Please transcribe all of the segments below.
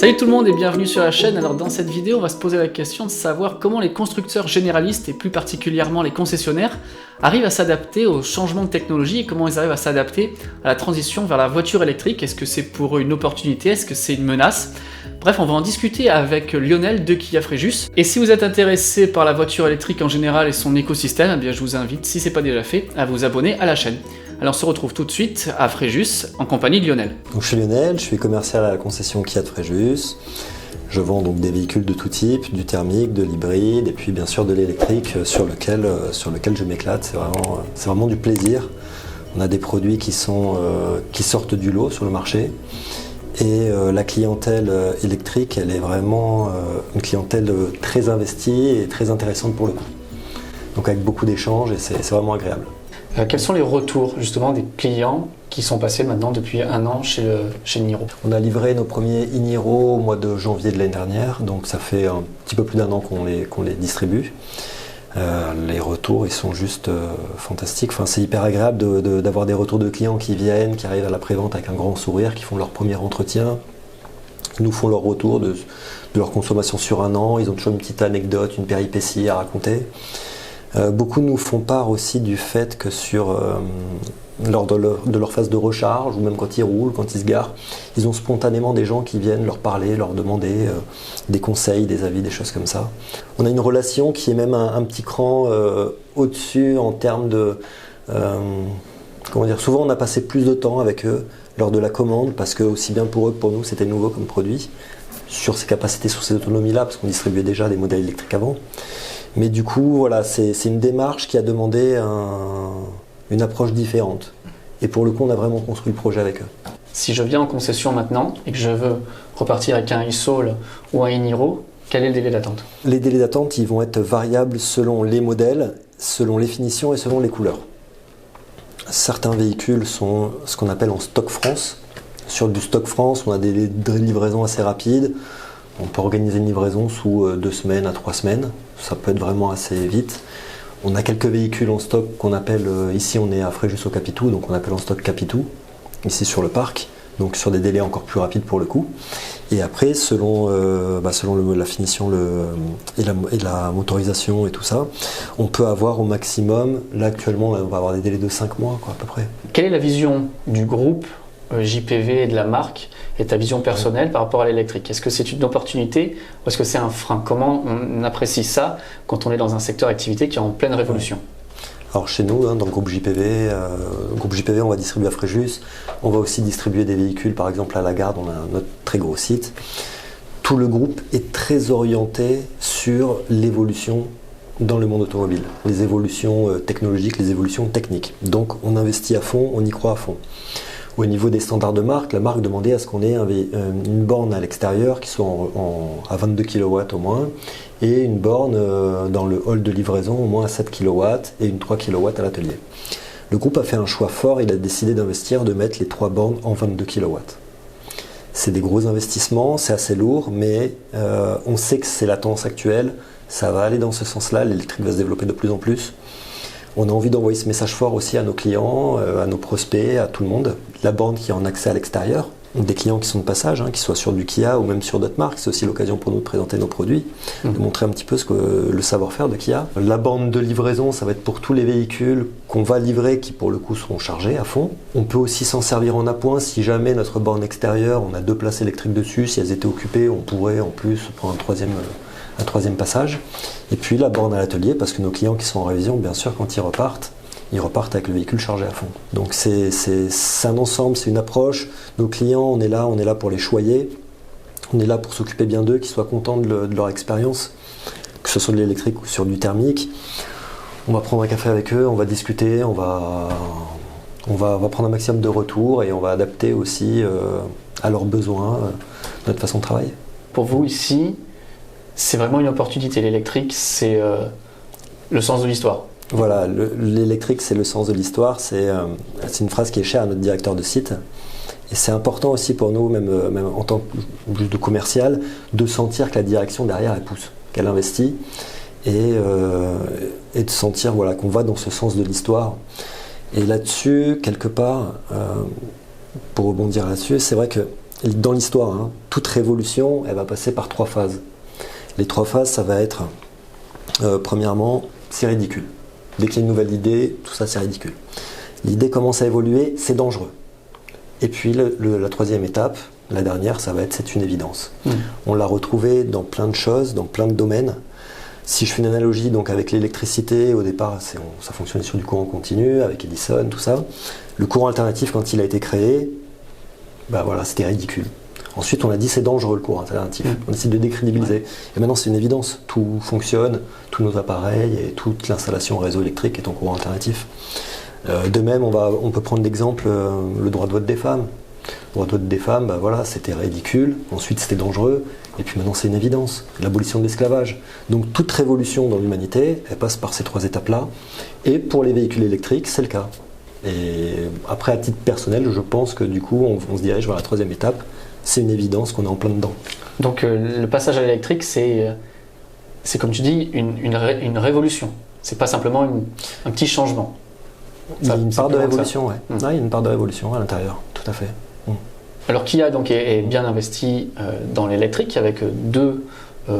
Salut tout le monde et bienvenue sur la chaîne. Alors dans cette vidéo, on va se poser la question de savoir comment les constructeurs généralistes et plus particulièrement les concessionnaires arrivent à s'adapter aux changements de technologie et comment ils arrivent à s'adapter à la transition vers la voiture électrique. Est-ce que c'est pour eux une opportunité? Est-ce que c'est une menace? Bref, on va en discuter avec Lionel de Kia Fréjus. Et si vous êtes intéressé par la voiture électrique en général et son écosystème, eh bien je vous invite, si ce n'est pas déjà fait, à vous abonner à la chaîne. Alors on se retrouve tout de suite à Fréjus en compagnie de Lionel. Donc, je suis Lionel, je suis commercial à la concession Kia de Fréjus. Je vends donc des véhicules de tout type, du thermique, de l'hybride et puis bien sûr de l'électrique sur lequel je m'éclate. C'est vraiment du plaisir. On a des produits qui sortent du lot sur le marché. Et la clientèle électrique, elle est vraiment une clientèle très investie et très intéressante pour le coup. Donc avec beaucoup d'échanges et c'est vraiment agréable. Quels sont les retours justement des clients qui sont passés maintenant depuis un an chez Niro? On a livré nos premiers Niro au mois de janvier de l'année dernière, donc ça fait un petit peu plus d'un an qu'on les distribue. Les retours ils sont juste fantastiques. Enfin, c'est hyper agréable d'avoir des retours de clients qui viennent, qui arrivent à la prévente avec un grand sourire, qui font leur premier entretien, qui nous font leur retour de leur consommation sur un an. Ils ont toujours une petite anecdote, une péripétie à raconter. Beaucoup nous font part aussi du fait que lors de leur phase de recharge, ou même quand ils roulent, quand ils se garent, ils ont spontanément des gens qui viennent leur parler, leur demander des conseils, des avis, des choses comme ça. On a une relation qui est même un petit cran au-dessus en termes de... souvent on a passé plus de temps avec eux lors de la commande, parce que aussi bien pour eux que pour nous c'était nouveau comme produit, sur ces capacités, sur ces autonomies-là, parce qu'on distribuait déjà des modèles électriques avant. Mais du coup, voilà, c'est une démarche qui a demandé une approche différente. Et pour le coup, on a vraiment construit le projet avec eux. Si je viens en concession maintenant et que je veux repartir avec un e-Soul ou un Niro, quel est le délai d'attente? Les délais d'attente, ils vont être variables selon les modèles, selon les finitions et selon les couleurs. Certains véhicules sont ce qu'on appelle en stock France. Sur du stock France, on a des livraisons assez rapides. On peut organiser une livraison sous 2 semaines à 3 semaines. Ça peut être vraiment assez vite. On a quelques véhicules en stock qu'on appelle, ici on est à Fréjus au Capitou, donc on appelle en stock Capitou, ici sur le parc, donc sur des délais encore plus rapides pour le coup. Et après, selon la finition et la motorisation et tout ça, on peut avoir au maximum, là actuellement on va avoir des délais de 5 mois quoi, à peu près. Quelle est la vision du groupe JPV et de la marque et ta vision personnelle par rapport à l'électrique? Est-ce que c'est une opportunité ou est-ce que c'est un frein? Comment on apprécie ça quand on est dans un secteur d'activité qui est en pleine révolution? Alors chez nous, dans le groupe JPV, on va distribuer à Fréjus, on va aussi distribuer des véhicules, par exemple à la Garde, on a notre très gros site. Tout le groupe est très orienté sur l'évolution dans le monde automobile, les évolutions technologiques, les évolutions techniques. Donc on investit à fond, on y croit à fond. Au niveau des standards de marque, la marque demandait à ce qu'on ait une borne à l'extérieur qui soit à 22 kW au moins et une borne dans le hall de livraison au moins à 7 kW et une 3 kW à l'atelier. Le groupe a fait un choix fort, il a décidé d'investir, de mettre les 3 bornes en 22 kW. C'est des gros investissements, c'est assez lourd, mais on sait que c'est la tendance actuelle, ça va aller dans ce sens-là, l'électrique va se développer de plus en plus. On a envie d'envoyer ce message fort aussi à nos clients, à nos prospects, à tout le monde. La borne qui est en accès à l'extérieur, des clients qui sont de passage, qu'ils soient sur du Kia ou même sur d'autres marques, c'est aussi l'occasion pour nous de présenter nos produits, de montrer un petit peu le savoir-faire de Kia. La borne de livraison, ça va être pour tous les véhicules qu'on va livrer qui pour le coup seront chargés à fond. On peut aussi s'en servir en appoint si jamais notre borne extérieure, on a 2 places électriques dessus, si elles étaient occupées, on pourrait en plus prendre un troisième passage. Et puis la borne à l'atelier, parce que nos clients qui sont en révision, bien sûr, quand ils repartent avec le véhicule chargé à fond. Donc c'est un ensemble, c'est une approche. Nos clients, on est là pour les choyer. On est là pour s'occuper bien d'eux, qu'ils soient contents de leur expérience, que ce soit de l'électrique ou sur du thermique. On va prendre un café avec eux, on va discuter, on va prendre un maximum de retours et on va adapter aussi à leurs besoins notre façon de travailler. Pour vous ici, c'est vraiment une opportunité. L'électrique, c'est le sens de l'histoire. Voilà, l'électrique, c'est le sens de l'histoire. C'est une phrase qui est chère à notre directeur de site. Et c'est important aussi pour nous, même en tant que juste de commercial, de sentir que la direction derrière, elle pousse, qu'elle investit. Et de sentir qu'on va dans ce sens de l'histoire. Et là-dessus, quelque part, pour rebondir là-dessus, c'est vrai que dans l'histoire, hein, toute révolution, elle va passer par 3 phases. Les 3 phases, ça va être, premièrement, c'est ridicule. Dès qu'il y a une nouvelle idée, tout ça c'est ridicule. L'idée commence à évoluer, c'est dangereux. Et puis la 3e étape, la dernière, ça va être c'est une évidence. On l'a retrouvé dans plein de choses, dans plein de domaines. Si je fais une analogie donc avec l'électricité, au départ ça fonctionnait sur du courant continu, avec Edison, tout ça. Le courant alternatif, quand il a été créé, voilà, c'était ridicule. Ensuite, on a dit c'est dangereux le courant alternatif. On essaie de décrédibiliser. Et maintenant, c'est une évidence. Tout fonctionne, tous nos appareils et toute l'installation réseau électrique est en courant alternatif. De même, on peut prendre l'exemple le droit de vote des femmes. Le droit de vote des femmes, voilà, c'était ridicule. Ensuite, c'était dangereux. Et puis maintenant, c'est une évidence. L'abolition de l'esclavage. Donc, toute révolution dans l'humanité, elle passe par ces 3 étapes-là. Et pour les véhicules électriques, c'est le cas. Et après, à titre personnel, je pense que du coup, on se dirige vers la 3e étape. C'est une évidence qu'on est en plein dedans. Donc le passage à l'électrique, c'est comme tu dis, une révolution. C'est pas simplement un petit changement. Il y a une part de révolution, ouais. Il y a une part de révolution à l'intérieur, tout à fait. Alors Kia donc, est bien investi dans l'électrique avec 2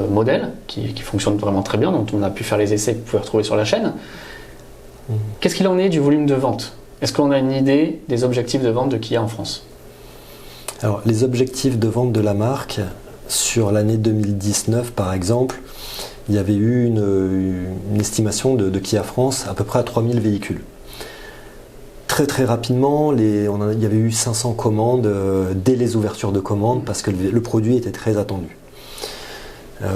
modèles qui fonctionnent vraiment très bien, dont on a pu faire les essais que vous pouvez retrouver sur la chaîne. Qu'est-ce qu'il en est du volume de vente? Est-ce qu'on a une idée des objectifs de vente de Kia en France? Alors, les objectifs de vente de la marque, sur l'année 2019 par exemple, il y avait eu une estimation de Kia France à peu près à 3000 véhicules. Très très rapidement, il y avait eu 500 commandes dès les ouvertures de commandes parce que le produit était très attendu.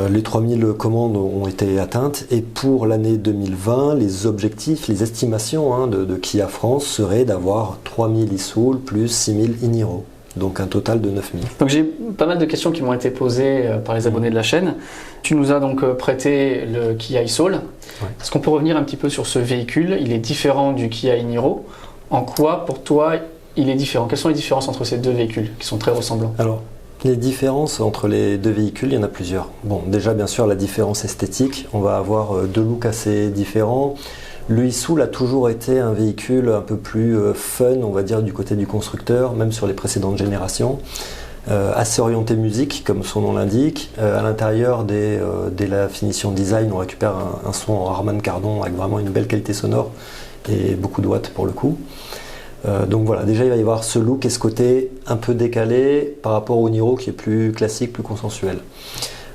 Les 3000 commandes ont été atteintes et pour l'année 2020, les objectifs, les estimations de Kia France seraient d'avoir 3000 e-Soul plus 6000 e-Niro. Donc un total de 9000. Donc j'ai pas mal de questions qui m'ont été posées par les abonnés de la chaîne. Tu nous as donc prêté le Kia e-Soul. Ouais. Est-ce qu'on peut revenir un petit peu sur ce véhicule? Il est différent du Kia e-Niro. En quoi, pour toi, il est différent? Quelles sont les différences entre ces 2 véhicules qui sont très ressemblants? Alors, les différences entre les 2 véhicules, il y en a plusieurs. Bon, déjà, bien sûr, la différence esthétique. On va avoir 2 looks assez différents. Le e-Soul a toujours été un véhicule un peu plus fun, on va dire, du côté du constructeur, même sur les précédentes générations. Assez orienté musique, comme son nom l'indique. À l'intérieur, dès la finition design, on récupère un son en Harman Kardon avec vraiment une belle qualité sonore et beaucoup de watts pour le coup. Donc voilà, déjà il va y avoir ce look et ce côté un peu décalé par rapport au Niro qui est plus classique, plus consensuel.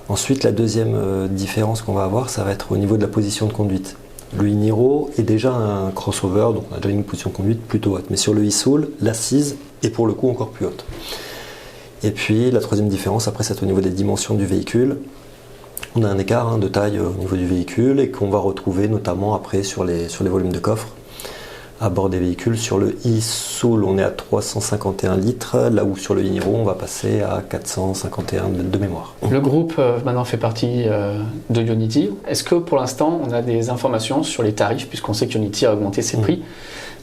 Ensuite, la deuxième différence qu'on va avoir, ça va être au niveau de la position de conduite. Le e-Niro est déjà un crossover, donc on a déjà une position de conduite plutôt haute. Mais sur le e-Soul, l'assise est pour le coup encore plus haute. Et puis la 3e différence, après c'est au niveau des dimensions du véhicule. On a un écart de taille au niveau du véhicule et qu'on va retrouver notamment après sur les volumes de coffre à bord des véhicules. Sur le e-Soul, on est à 351 litres, là où sur le e-Niro, on va passer à 451 de mémoire. Le groupe maintenant fait partie de Ionity. Est-ce que pour l'instant, on a des informations sur les tarifs, puisqu'on sait que Ionity a augmenté ses prix,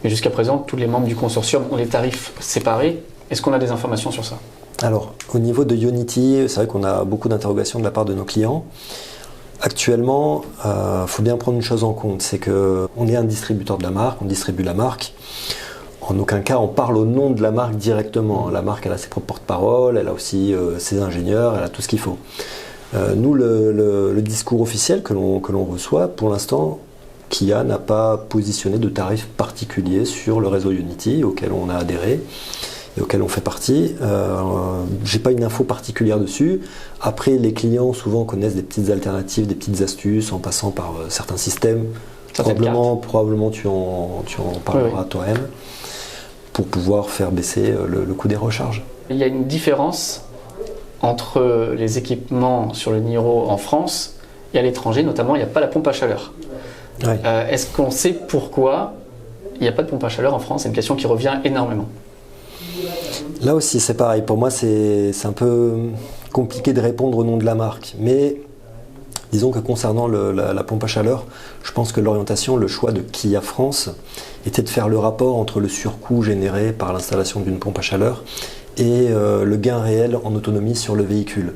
mais jusqu'à présent, tous les membres du consortium ont des tarifs séparés. Est-ce qu'on a des informations sur ça? Alors, au niveau de Ionity, c'est vrai qu'on a beaucoup d'interrogations de la part de nos clients. Actuellement, faut bien prendre une chose en compte, c'est qu'on est un distributeur de la marque, on distribue la marque. En aucun cas, on parle au nom de la marque directement. La marque, elle a ses propres porte-paroles, elle a aussi ses ingénieurs, elle a tout ce qu'il faut. Nous, le discours officiel que l'on reçoit, pour l'instant, Kia n'a pas positionné de tarif particulier sur le réseau Ionity auquel on a adhéré et auquel on fait partie. J'ai pas une info particulière dessus. Après, les clients souvent connaissent des petites alternatives, des petites astuces en passant par certains systèmes. Probablement tu en parleras toi-même pour pouvoir faire baisser le coût des recharges. Il y a une différence entre les équipements sur le Niro en France et à l'étranger, notamment il n'y a pas la pompe à chaleur. Ouais. Est-ce qu'on sait pourquoi il n'y a pas de pompe à chaleur en France? C'est une question qui revient énormément. Là aussi c'est pareil, pour moi c'est un peu compliqué de répondre au nom de la marque, mais disons que concernant la pompe à chaleur, je pense que l'orientation, le choix de Kia France était de faire le rapport entre le surcoût généré par l'installation d'une pompe à chaleur et le gain réel en autonomie sur le véhicule.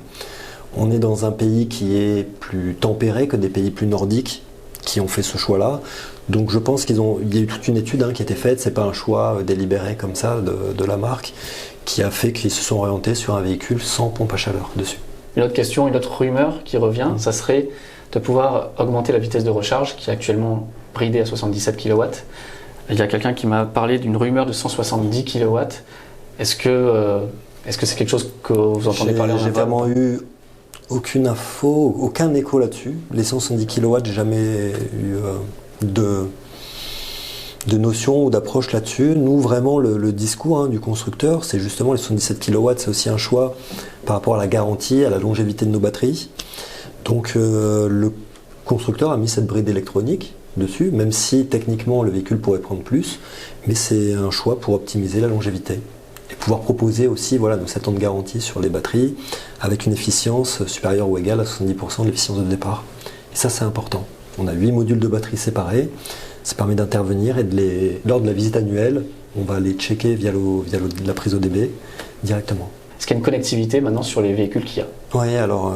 On est dans un pays qui est plus tempéré que des pays plus nordiques, qui ont fait ce choix-là. Donc je pense qu'il y a eu toute une étude qui a été faite, c'est pas un choix délibéré comme ça de la marque qui a fait qu'ils se sont orientés sur un véhicule sans pompe à chaleur dessus. Une autre question, une autre rumeur qui revient, ça serait de pouvoir augmenter la vitesse de recharge qui est actuellement bridée à 77 kW. Il y a quelqu'un qui m'a parlé d'une rumeur de 170 kW. Est-ce que c'est quelque chose que vous entendez parler en interne ? J'ai vraiment eu aucune info, aucun écho là-dessus. Les 170 kW, j'ai jamais eu de notion ou d'approche là-dessus. Nous, vraiment, le discours du constructeur, c'est justement les 77 kW, c'est aussi un choix par rapport à la garantie, à la longévité de nos batteries. Donc le constructeur a mis cette bride électronique dessus, même si techniquement le véhicule pourrait prendre plus, mais c'est un choix pour optimiser la longévité et pouvoir proposer aussi nos 7 ans de garantie sur les batteries avec une efficience supérieure ou égale à 70% de l'efficience de départ. Et ça, c'est important. On a 8 modules de batterie séparés, ça permet d'intervenir et lors de la visite annuelle, on va les checker via la prise ODB directement. Est-ce qu'il y a une connectivité maintenant sur les véhicules qu'il y a ? Oui, alors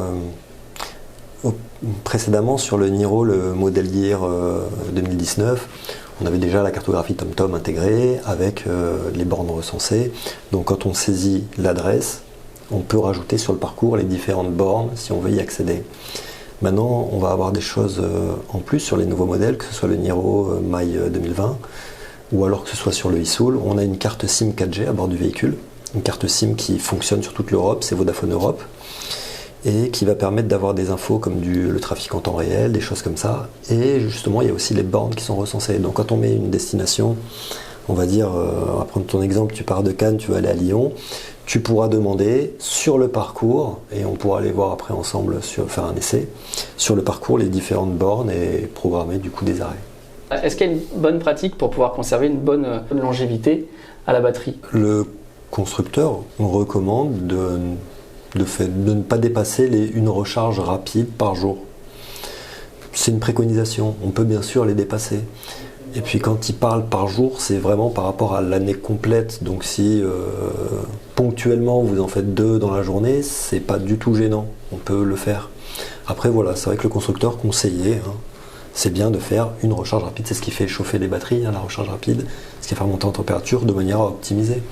précédemment sur le Niro, le modèle Year 2019, on avait déjà la cartographie TomTom intégrée avec les bornes recensées. Donc quand on saisit l'adresse, on peut rajouter sur le parcours les différentes bornes si on veut y accéder. Maintenant, on va avoir des choses en plus sur les nouveaux modèles, que ce soit le Niro Mai 2020 ou alors que ce soit sur le e-Soul. On a une carte SIM 4G à bord du véhicule, une carte SIM qui fonctionne sur toute l'Europe, c'est Vodafone Europe, et qui va permettre d'avoir des infos comme le trafic en temps réel, des choses comme ça. Et justement, il y a aussi les bornes qui sont recensées. Donc quand on met une destination, on va dire, on va prendre ton exemple, tu pars de Cannes, tu vas aller à Lyon, tu pourras demander sur le parcours, et on pourra aller voir après ensemble, faire un essai, sur le parcours les différentes bornes et programmer du coup des arrêts. Est-ce qu'il y a une bonne pratique pour pouvoir conserver une bonne longévité à la batterie ? Le constructeur recommande de ne pas dépasser une recharge rapide par jour. C'est une préconisation, on peut bien sûr les dépasser. Et puis quand il parle par jour, c'est vraiment par rapport à l'année complète. Donc si ponctuellement vous en faites 2 dans la journée, c'est pas du tout gênant, on peut le faire. Après c'est vrai que le constructeur conseillait, c'est bien de faire une recharge rapide, c'est ce qui fait chauffer les batteries, la recharge rapide, ce qui fait monter en température de manière à optimiser.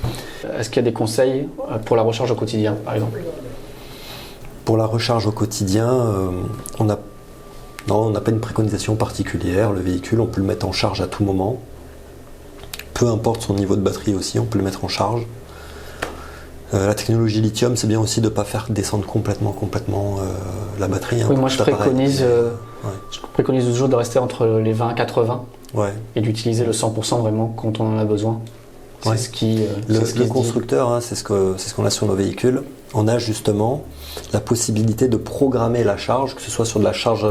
Est-ce qu'il y a des conseils pour la recharge au quotidien, par exemple ? Pour la recharge au quotidien, on n'a pas une préconisation particulière. Le véhicule, on peut le mettre en charge à tout moment. Peu importe son niveau de batterie aussi, on peut le mettre en charge. La technologie lithium, c'est bien aussi de ne pas faire descendre complètement la batterie. Oui, moi je préconise toujours de rester entre les 20 et 80 et d'utiliser le 100% vraiment quand on en a besoin. C'est ce qui le constructeur, c'est ce qu'on a sur nos véhicules. On a justement la possibilité de programmer la charge, que ce soit sur de la charge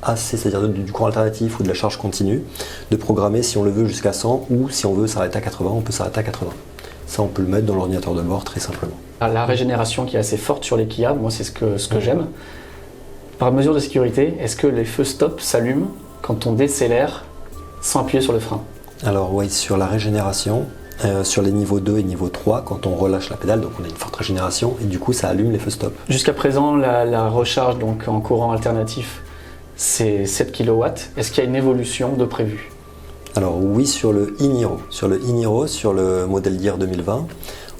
AC, c'est-à-dire du courant alternatif ou de la charge continue, de programmer si on le veut jusqu'à 100 ou si on veut s'arrêter à 80, on peut s'arrêter à 80. Ça, on peut le mettre dans l'ordinateur de bord très simplement. La régénération qui est assez forte sur les Kia, moi c'est ce que j'aime. Par mesure de sécurité, est-ce que les feux stop s'allument quand on décélère sans appuyer sur le frein ? Alors oui, sur la régénération, sur les niveaux 2 et niveau 3, quand on relâche la pédale, donc on a une forte régénération et du coup ça allume les feux stop. Jusqu'à présent, la recharge donc en courant alternatif, c'est 7 kW. Est-ce qu'il y a une évolution de prévu ? Alors oui, sur le e-Niro, sur le modèle Year 2020,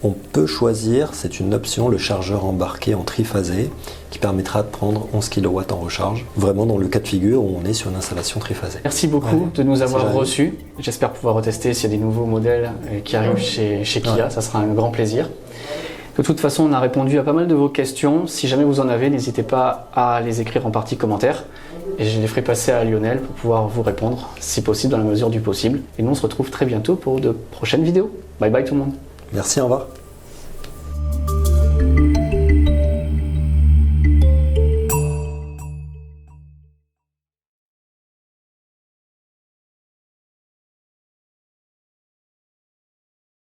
on peut choisir, c'est une option, le chargeur embarqué en triphasé qui permettra de prendre 11 kW en recharge, vraiment dans le cas de figure où on est sur une installation triphasée. Merci beaucoup de nous avoir reçus. J'espère pouvoir retester s'il y a des nouveaux modèles qui arrivent chez Kia, ça sera un grand plaisir. De toute façon, on a répondu à pas mal de vos questions. Si jamais vous en avez, n'hésitez pas à les écrire en partie commentaire. Et je les ferai passer à Lionel pour pouvoir vous répondre, si possible, dans la mesure du possible. Et nous, on se retrouve très bientôt pour de prochaines vidéos. Bye bye tout le monde. Merci, au revoir.